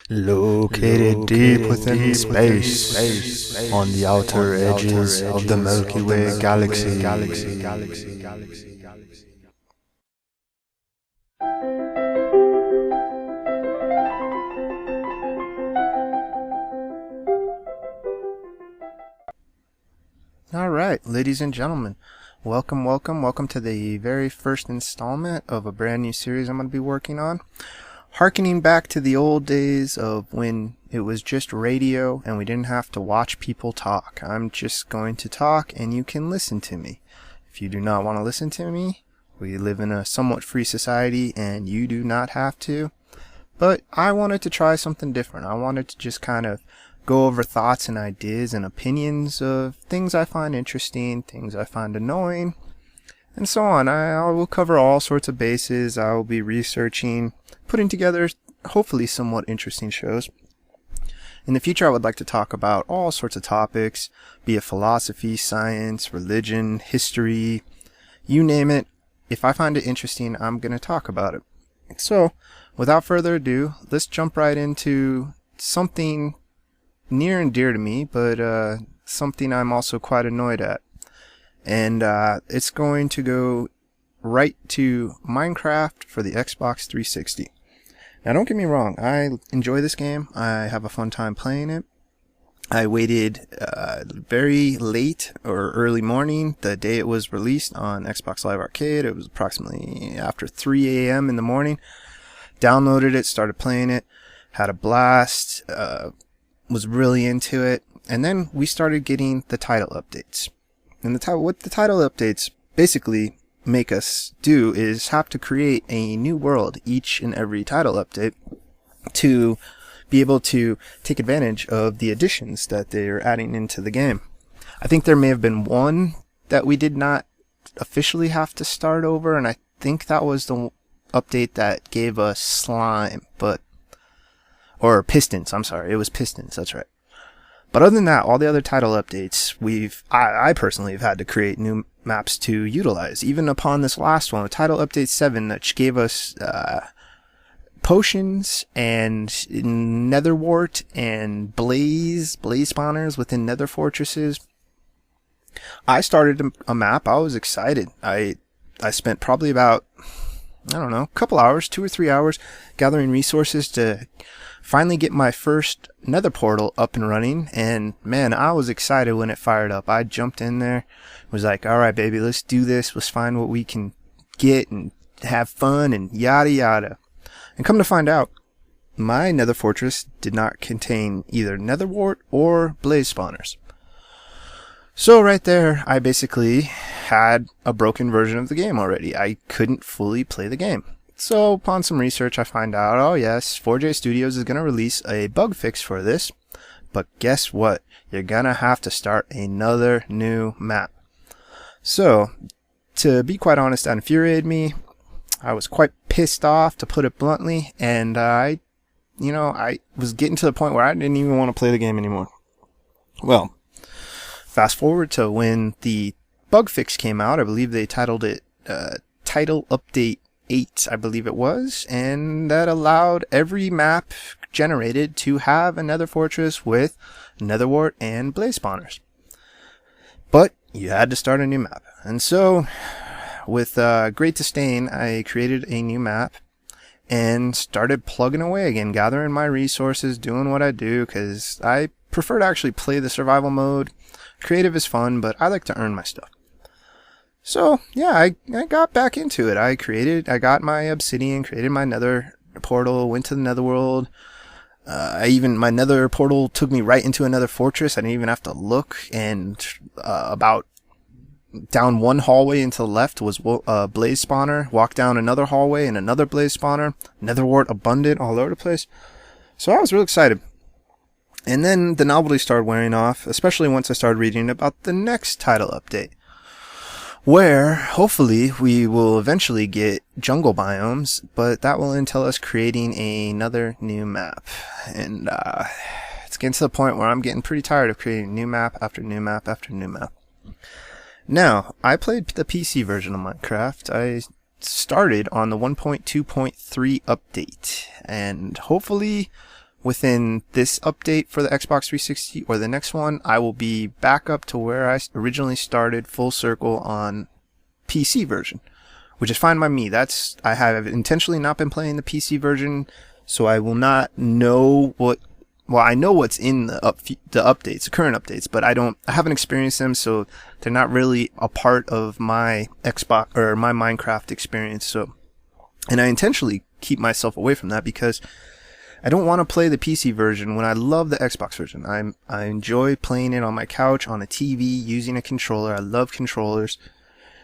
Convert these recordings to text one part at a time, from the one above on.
Located deep within space, on the outer edges of the Milky Way galaxy. Alright, ladies and gentlemen, welcome to the very first installment of a brand new series I'm going to be working on. Harkening back to the old days of when it was just radio and we didn't have to watch people talk. I'm just going to talk and you can listen to me. If you do not want to listen to me, we live in a somewhat free society and you do not have to. But I wanted to try something different. I wanted to just kind of go over thoughts and ideas and opinions of things I find interesting, things I find annoying, and so on. I will cover all sorts of bases. I will be researching, putting together hopefully somewhat interesting shows. In the future, I would like to talk about all sorts of topics, be it philosophy, science, religion, history, you name it. If I find it interesting, I'm going to talk about it. So, without further ado, let's jump right into something near and dear to me, but something I'm also quite annoyed at. And it's going to go right to Minecraft for the Xbox 360. Now, don't get me wrong, I enjoy this game. I have a fun time playing it. I waited very late or early morning the day it was released on Xbox Live Arcade. It was approximately after 3 a.m. in the morning. Downloaded it, started playing it, had a blast, was really into it. And then we started getting the title updates. And what the title updates basically make us do is have to create a new world each and every title update to be able to take advantage of the additions that they're adding into the game. I think there may have been one that we did not officially have to start over, and I think that was the update that gave us slime, or pistons, I'm sorry, it was pistons, that's right. But other than that, all the other title updates, I personally have had to create new maps to utilize. Even upon this last one, with Title Update 7, that gave us potions and netherwort and blaze spawners within nether fortresses. I started a map. I was excited. I spent probably about, I don't know, a couple hours, 2 or 3 hours, gathering resources to finally get my first nether portal up and running, and man, I was excited when it fired up. I jumped in there, was like, alright baby, let's do this, let's find what we can get and have fun and yada yada. And come to find out, my nether fortress did not contain either netherwort or blaze spawners. So right there, I basically had a broken version of the game already. I couldn't fully play the game. So upon some research, I find out, oh yes, 4J Studios is going to release a bug fix for this. But guess what? You're going to have to start another new map. So, to be quite honest, that infuriated me. I was quite pissed off, to put it bluntly. And I was getting to the point where I didn't even want to play the game anymore. Well, fast forward to when the bug fix came out. I believe they titled it Title Update 8, I believe it was, and that allowed every map generated to have a nether fortress with netherwort and blaze spawners. But you had to start a new map. And so, with great disdain, I created a new map and started plugging away again, gathering my resources, doing what I do, because I prefer to actually play the survival mode. Creative is fun, but I like to earn my stuff. So, yeah, I got back into it. I got my obsidian, created my nether portal, went to the netherworld. My nether portal took me right into another fortress. I didn't even have to look. And about down one hallway and to the left was a blaze spawner. Walk down another hallway and another blaze spawner. Netherwort abundant all over the place. So I was real excited. And then the novelty started wearing off, especially once I started reading about the next title update, where hopefully we will eventually get jungle biomes, but that will entail us creating another new map. And it's getting to the point where I'm getting pretty tired of creating new map after new map after new map. Now, I played the PC version of Minecraft. I started on the 1.2.3 update, and hopefully within this update for the Xbox 360 or the next one, I will be back up to where I originally started, full circle on PC version, which is fine by me. I have intentionally not been playing the PC version, so I will not know I know what's in the updates, the current updates, but I haven't experienced them, so they're not really a part of my Xbox or my Minecraft experience. So, and I intentionally keep myself away from that because I don't want to play the PC version when I love the Xbox version. I enjoy playing it on my couch, on a TV, using a controller. I love controllers.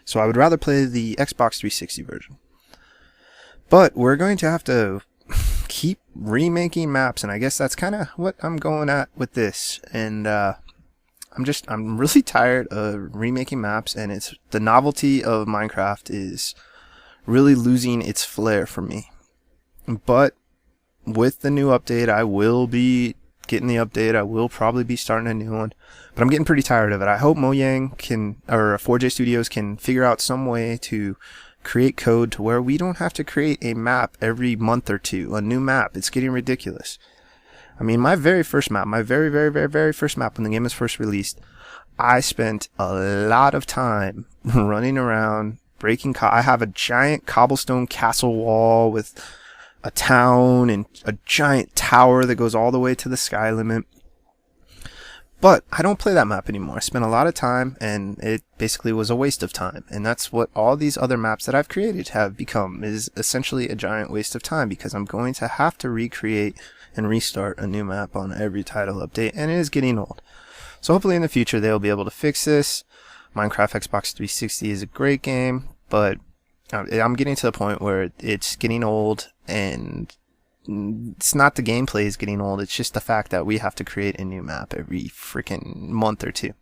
So I would rather play the Xbox 360 version. But we're going to have to keep remaking maps, and I guess that's kind of what I'm going at with this. And I'm really tired of remaking maps, and it's the novelty of Minecraft is really losing its flair for me. But with the new update, I will be getting the update. I will probably be starting a new one, but I'm getting pretty tired of it. I hope Mojang or 4J Studios can figure out some way to create code to where we don't have to create a map every month or two, a new map. It's getting ridiculous. I mean, my very first map, my very, very, very, very first map when the game was first released, I spent a lot of time running around, breaking. I have a giant cobblestone castle wall with a town and a giant tower that goes all the way to the sky limit. But I don't play that map anymore. I spent a lot of time, and it basically was a waste of time. And that's what all these other maps that I've created have become, is essentially a giant waste of time, because I'm going to have to recreate and restart a new map on every title update, and it is getting old. So hopefully in the future they'll be able to fix this. Minecraft Xbox 360 is a great game, but I'm getting to the point where it's getting old, and it's not the gameplay is getting old, it's just the fact that we have to create a new map every freaking month or two.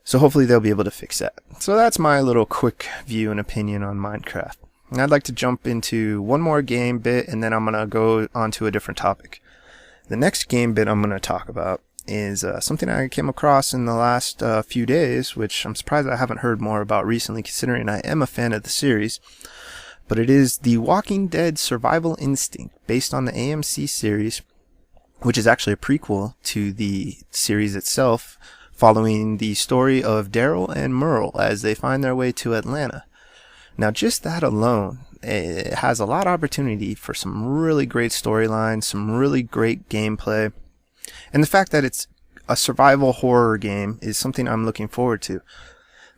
So hopefully they'll be able to fix that. So that's my little quick view and opinion on Minecraft. And I'd like to jump into one more game bit, and then I'm going to go on to a different topic. The next game bit I'm going to talk about is something I came across in the last few days, which I'm surprised I haven't heard more about recently, considering I am a fan of the series. But it is The Walking Dead Survival Instinct, based on the AMC series, which is actually a prequel to the series itself, following the story of Daryl and Merle as they find their way to Atlanta. Now, just that alone, it has a lot of opportunity for some really great storylines, some really great gameplay, and the fact that it's a survival horror game is something I'm looking forward to.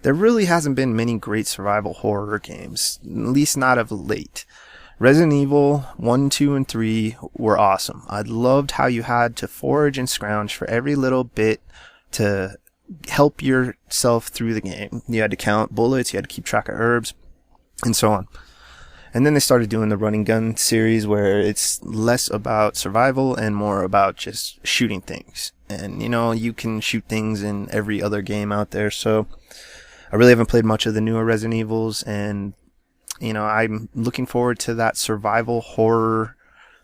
There really hasn't been many great survival horror games, at least not of late. Resident Evil 1, 2, and 3 were awesome. I loved how you had to forage and scrounge for every little bit to help yourself through the game. You had to count bullets, you had to keep track of herbs, and so on. And then they started doing the running gun series, where it's less about survival and more about just shooting things. And, you can shoot things in every other game out there, so I really haven't played much of the newer Resident Evils, and, I'm looking forward to that survival horror,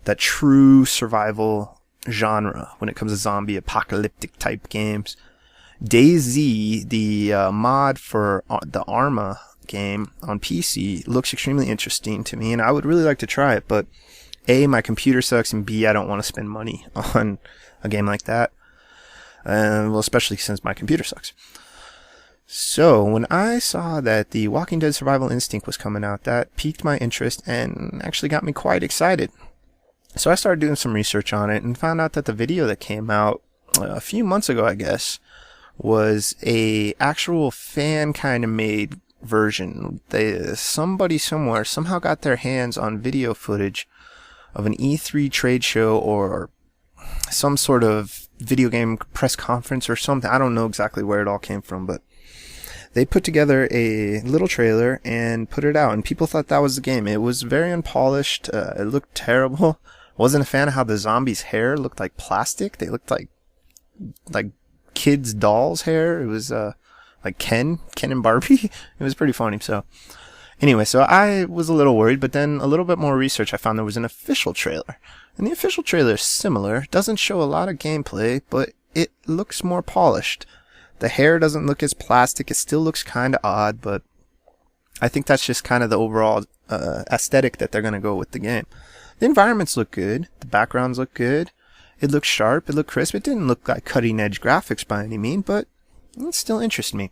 that true survival genre when it comes to zombie apocalyptic type games. DayZ, the mod for the Arma game on PC, looks extremely interesting to me, and I would really like to try it, but A, my computer sucks, and B, I don't want to spend money on a game like that, well, especially since my computer sucks. So when I saw that The Walking Dead Survival Instinct was coming out, that piqued my interest and actually got me quite excited. So I started doing some research on it and found out that the video that came out a few months ago, I guess, was a actual fan kind of made version. Somebody somewhere somehow got their hands on video footage of an E3 trade show or some sort of video game press conference or something. I don't know exactly where it all came from, but they put together a little trailer and put it out, and people thought that was the game. It was very unpolished. It looked terrible. Wasn't a fan of how the zombies' hair looked like plastic. They looked like kids' dolls' hair. It was like Ken and Barbie. It was pretty funny. So anyway, so I was a little worried, but then a little bit more research, I found there was an official trailer. And the official trailer is similar. Doesn't show a lot of gameplay, but it looks more polished. The hair doesn't look as plastic. It still looks kind of odd, but I think that's just kind of the overall aesthetic that they're going to go with the game. The environments look good. The backgrounds look good. It looked sharp. It looked crisp. It didn't look like cutting-edge graphics by any means, but it still interested me.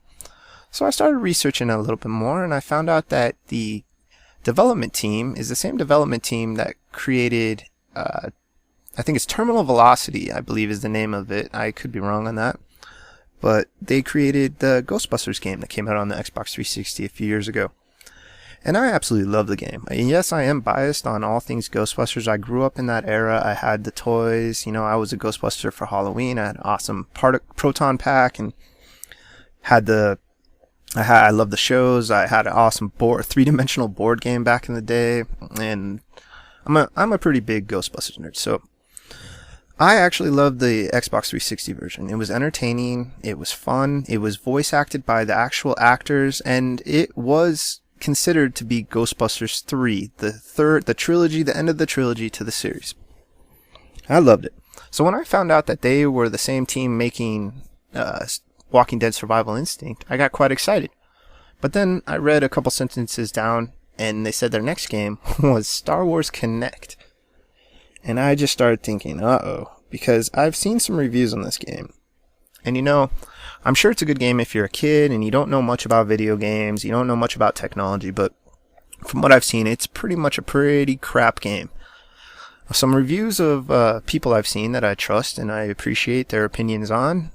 So I started researching it a little bit more, and I found out that the development team is the same development team that created, I think it's Terminal Velocity, I believe is the name of it. I could be wrong on that. But they created the Ghostbusters game that came out on the Xbox 360 a few years ago. And I absolutely love the game. And yes, I am biased on all things Ghostbusters. I grew up in that era. I had the toys. I was a Ghostbuster for Halloween. I had an awesome proton pack and I love the shows. I had an awesome three-dimensional board game back in the day, and I'm a pretty big Ghostbusters nerd. So I actually loved the Xbox 360 version. It was entertaining. It was fun. It was voice acted by the actual actors, and it was considered to be Ghostbusters 3, the trilogy, the end of the trilogy to the series. I loved it. So when I found out that they were the same team making Walking Dead Survival Instinct, I got quite excited. But then I read a couple sentences down, and they said their next game was Star Wars Kinect. And I just started thinking, uh-oh, because I've seen some reviews on this game. And I'm sure it's a good game if you're a kid and you don't know much about video games, you don't know much about technology, but from what I've seen, it's pretty much a pretty crap game. Some reviews of people I've seen that I trust and I appreciate their opinions on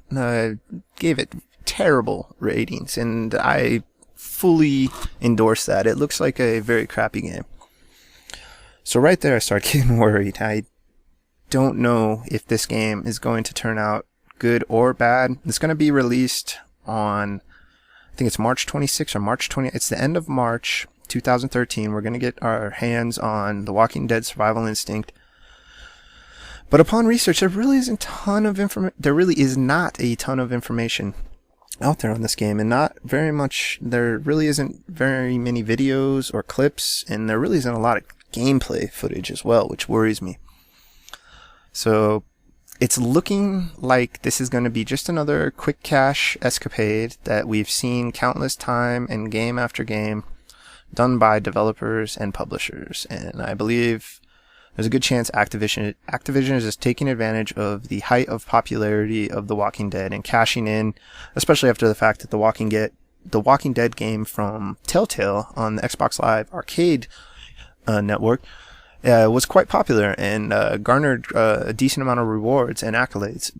gave it terrible ratings, and I fully endorse that. It looks like a very crappy game. So right there I start getting worried. I don't know if this game is going to turn out good or bad. It's going to be released on, I think it's March 26th or March 20th. It's the end of March 2013. We're going to get our hands on The Walking Dead Survival Instinct. But upon research, there really is not a ton of information out there on this game, and there really isn't very many videos or clips, and there really isn't a lot of gameplay footage as well, which worries me. So it's looking like this is going to be just another quick cash escapade that we've seen countless time and game after game done by developers and publishers. And I believe there's a good chance Activision is just taking advantage of the height of popularity of The Walking Dead and cashing in, especially after the fact that The Walking Dead game from Telltale on the Xbox Live Arcade network was quite popular and garnered a decent amount of rewards and accolades.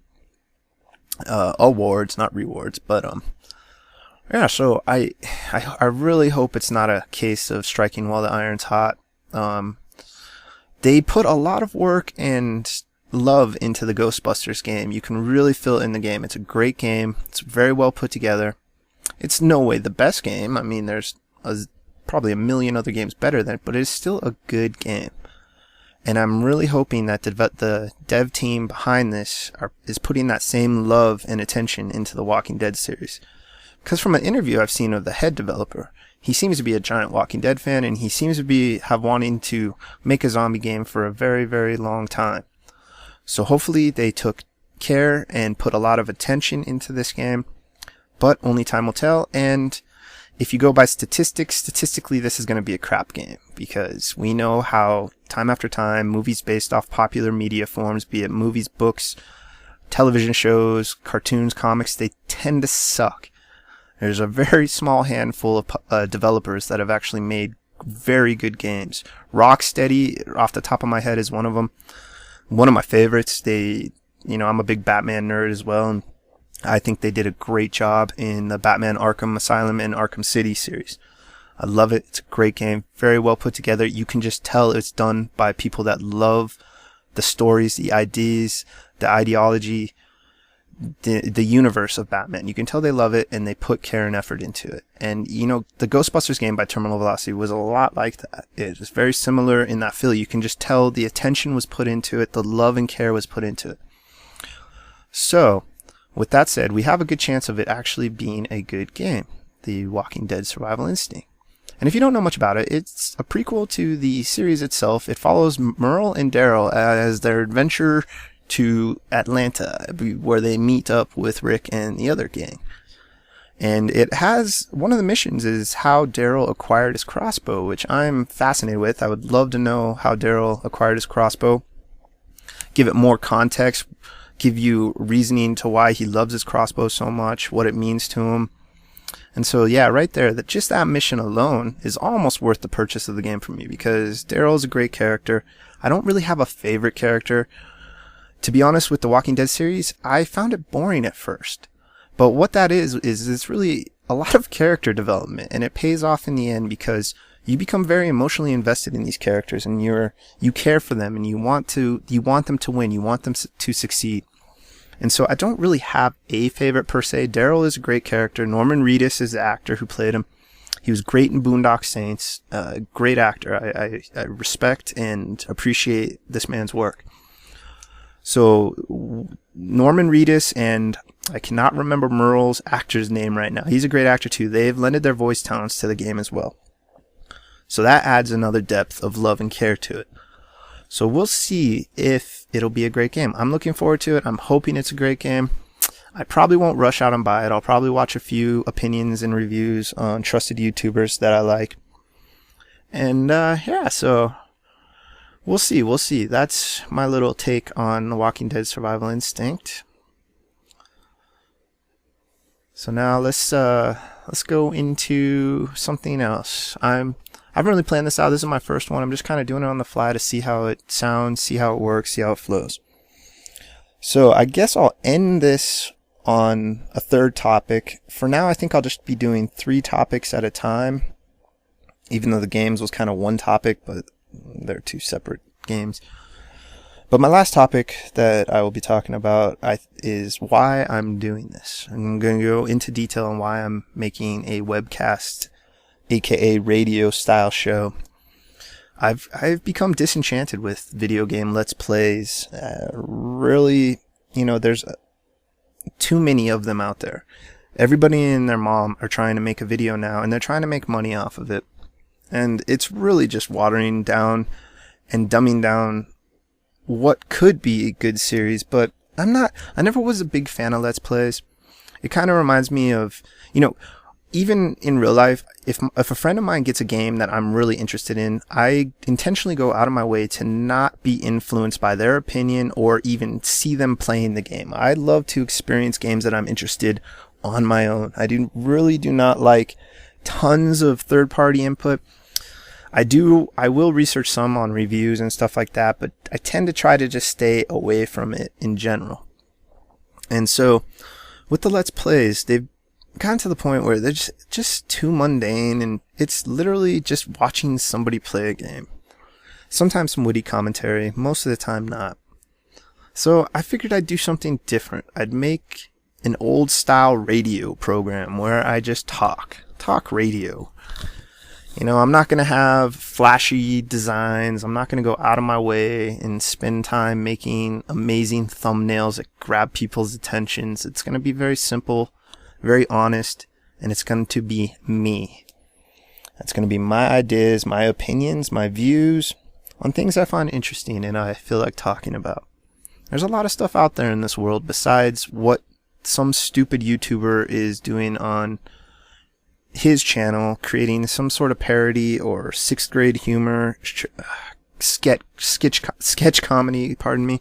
Awards, not rewards, but yeah. So I really hope it's not a case of striking while the iron's hot. They put a lot of work and love into the Ghostbusters game. You can really feel it in the game. It's a great game. It's very well put together. It's no way the best game. I mean, there's probably a million other games better than it, but it's still a good game. And I'm really hoping that the dev team behind this is putting that same love and attention into the Walking Dead series. Because from an interview I've seen of the head developer, he seems to be a giant Walking Dead fan, and he seems to have wanting to make a zombie game for a very, very long time. So hopefully they took care and put a lot of attention into this game, but only time will tell. And if you go by statistically this is going to be a crap game, because we know how time after time movies based off popular media forms, be it movies, books, television shows, cartoons, comics, they tend to suck. There's a very small handful of developers that have actually made very good games. Rocksteady, off the top of my head, is one of them. One of my favorites. I'm a big Batman nerd as well, and I think they did a great job in the Batman Arkham Asylum and Arkham City series. I love it. It's a great game. Very well put together. You can just tell it's done by people that love the stories, the ideas, the ideology, the universe of Batman. You can tell they love it, and they put care and effort into it. And the Ghostbusters game by Terminal Velocity was a lot like that. It was very similar in that feel. You can just tell the attention was put into it, the love and care was put into it. So with that said, we have a good chance of it actually being a good game, The Walking Dead Survival Instinct. And if you don't know much about it, it's a prequel to the series itself. It follows Merle and Daryl as their adventure to Atlanta, where they meet up with Rick and the other gang. And it has, one of the missions is how Daryl acquired his crossbow, which I'm fascinated with. I would love to know how Daryl acquired his crossbow. Give it more context, give you reasoning to why he loves his crossbow so much, what it means to him. And so, yeah, right there, that just that mission alone is almost worth the purchase of the game for me, because Daryl is a great character. I don't really have a favorite character. To be honest, with the Walking Dead series, I found it boring at first. But what that is it's really a lot of character development, and it pays off in the end because you become very emotionally invested in these characters, and you care for them, and you want them to win, you want them to succeed. And so I don't really have a favorite per se. Daryl is a great character. Norman Reedus is the actor who played him. He was great in Boondock Saints. Great actor. I respect and appreciate this man's work. So Norman Reedus, and I cannot remember Merle's actor's name right now. He's a great actor too. They've lended their voice talents to the game as well. So that adds another depth of love and care to it. So we'll see if it'll be a great game. I'm looking forward to it. I'm hoping it's a great game. I probably won't rush out and buy it. I'll probably watch a few opinions and reviews on trusted YouTubers that I like. And yeah, so we'll see. We'll see. That's my little take on The Walking Dead Survival Instinct. So now let's go into something else. I haven't really planned this out. This is my first one. I'm just kind of doing it on the fly to see how it sounds, see how it works, see how it flows. So I guess I'll end this on a third topic. For now, I think I'll just be doing 3 topics at a time, even though the games was kind of one topic, but they're 2 separate games. But my last topic that I will be talking about is why I'm doing this. I'm going to go into detail on why I'm making a webcast, aka radio style show. I've become disenchanted with video game Let's Plays. Really, there's too many of them out there. Everybody and their mom are trying to make a video now, and they're trying to make money off of it. And it's really just watering down and dumbing down what could be a good series, but I never was a big fan of Let's Plays. It kind of reminds me of, even in real life, if a friend of mine gets a game that I'm really interested in, I intentionally go out of my way to not be influenced by their opinion or even see them playing the game. I love to experience games that I'm interested on my own. I really do not like tons of third-party input. I will research some on reviews and stuff like that, but I tend to try to just stay away from it in general. And so with the Let's Plays, they've gotten to the point where they're just too mundane, and it's literally just watching somebody play a game. Sometimes some witty commentary, most of the time not. So I figured I'd do something different. I'd make an old style radio program where I just talk radio. I'm not going to have flashy designs. I'm not going to go out of my way and spend time making amazing thumbnails that grab people's attentions. It's going to be very simple, very honest, and it's going to be me. It's going to be my ideas, my opinions, my views on things I find interesting and I feel like talking about. There's a lot of stuff out there in this world besides what some stupid YouTuber is doing on his channel, creating some sort of parody or 6th grade humor, sketch comedy, pardon me.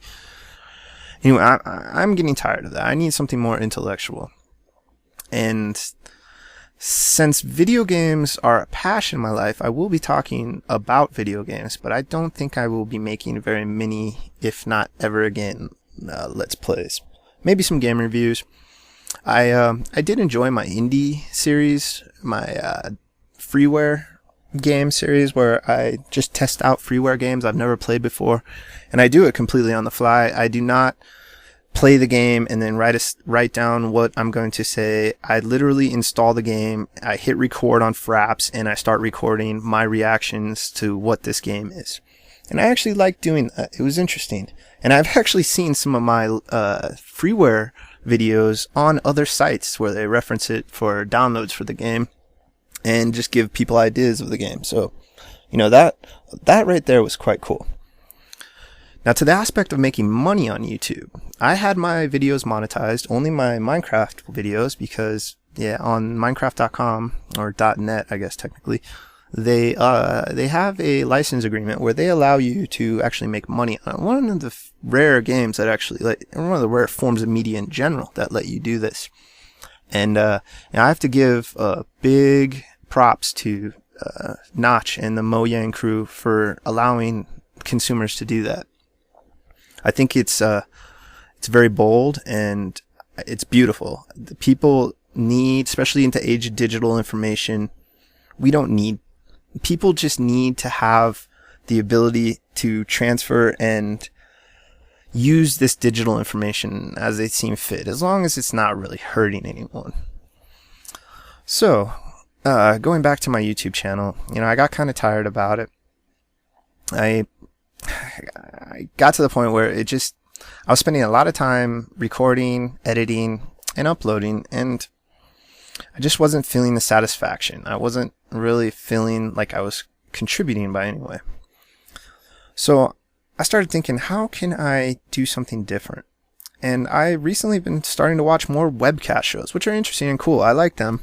Anyway, I'm getting tired of that. I need something more intellectual. And since video games are a passion in my life, I will be talking about video games, but I don't think I will be making very many, if not ever again, Let's Plays. Maybe some game reviews. I did enjoy my indie series, my freeware game series, where I just test out freeware games I've never played before, and I do it completely on the fly. I do not play the game and then write down what I'm going to say. I literally install the game, I hit record on Fraps, and I start recording my reactions to what this game is. And I actually like doing that. It was interesting. And I've actually seen some of my freeware videos on other sites where they reference it for downloads for the game and just give people ideas of the game. So, that right there was quite cool. Now, to the aspect of making money on YouTube, I had my videos monetized, only my Minecraft videos, because on Minecraft.com or .net, I guess technically, they have a license agreement where they allow you to actually make money on it. One of the rare games that actually, one of the rare forms of media in general that let you do this. And I have to give big props to Notch and the Mojang crew for allowing consumers to do that. I think it's very bold and it's beautiful. The people need, especially in the age of digital information, people just need to have the ability to transfer and use this digital information as they seem fit, as long as it's not really hurting anyone. So, going back to my YouTube channel, I got kind of tired about it. I got to the point where I was spending a lot of time recording, editing, and uploading, and I just wasn't feeling the satisfaction. I wasn't really feeling like I was contributing by any way. So I started thinking, how can I do something different? And I recently been starting to watch more webcast shows, which are interesting and cool. I like them.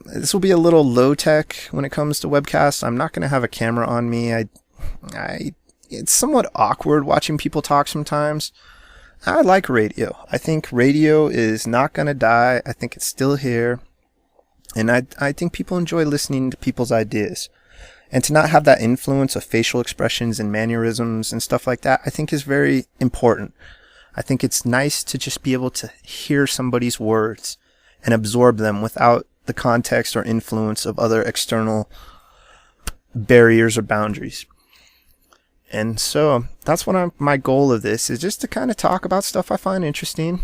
This will be a little low tech when it comes to webcasts. I'm not going to have a camera on me. It's somewhat awkward watching people talk sometimes. I like radio. I think radio is not going to die. I think it's still here. And I think people enjoy listening to people's ideas. And to not have that influence of facial expressions and mannerisms and stuff like that, I think is very important. I think it's nice to just be able to hear somebody's words and absorb them without the context or influence of other external barriers or boundaries. And so that's what my goal of this is, just to kind of talk about stuff I find interesting,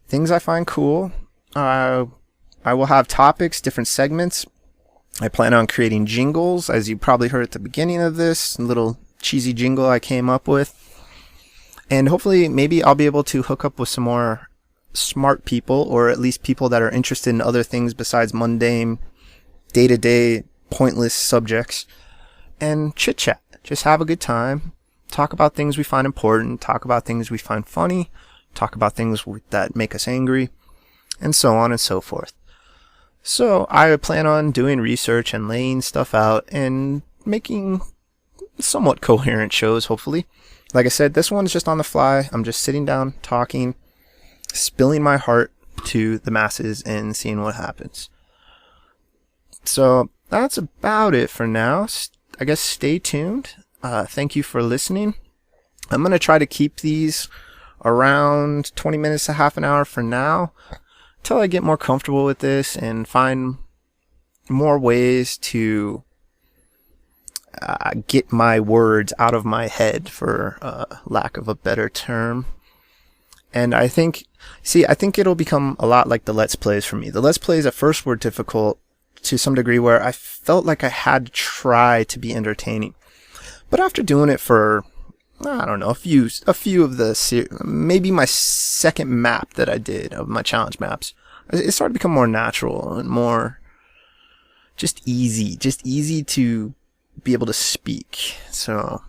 things I find cool. I will have topics, different segments. I plan on creating jingles, as you probably heard at the beginning of this, a little cheesy jingle I came up with. And hopefully maybe I'll be able to hook up with some more smart people, or at least people that are interested in other things besides mundane, day-to-day, pointless subjects, and chit-chat. Just have a good time, talk about things we find important, talk about things we find funny, talk about things that make us angry, and so on and so forth. So I plan on doing research and laying stuff out and making somewhat coherent shows, hopefully. Like I said, this one's just on the fly. I'm just sitting down, talking, spilling my heart to the masses and seeing what happens. So that's about it for now. I guess stay tuned. Thank you for listening. I'm going to try to keep these around 20 minutes to half an hour for now, until I get more comfortable with this and find more ways to get my words out of my head, for lack of a better term. And I think it'll become a lot like the Let's Plays for me. The Let's Plays at first were difficult to some degree, where I felt like I had to try to be entertaining. But after doing it for, I don't know, a few of the maybe my second map that I did of my challenge maps, it started to become more natural and more just easy to be able to speak. So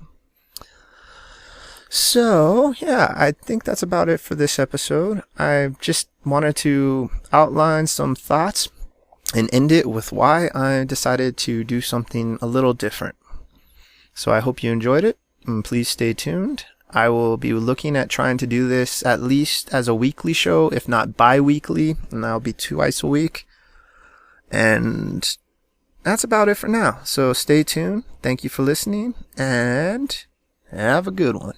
yeah, I think that's about it for this episode. I just wanted to outline some thoughts and end it with why I decided to do something a little different. So I hope you enjoyed it, and please stay tuned. I will be looking at trying to do this at least as a weekly show, if not bi-weekly, and that'll be twice a week. And that's about it for now. So stay tuned. Thank you for listening, and have a good one.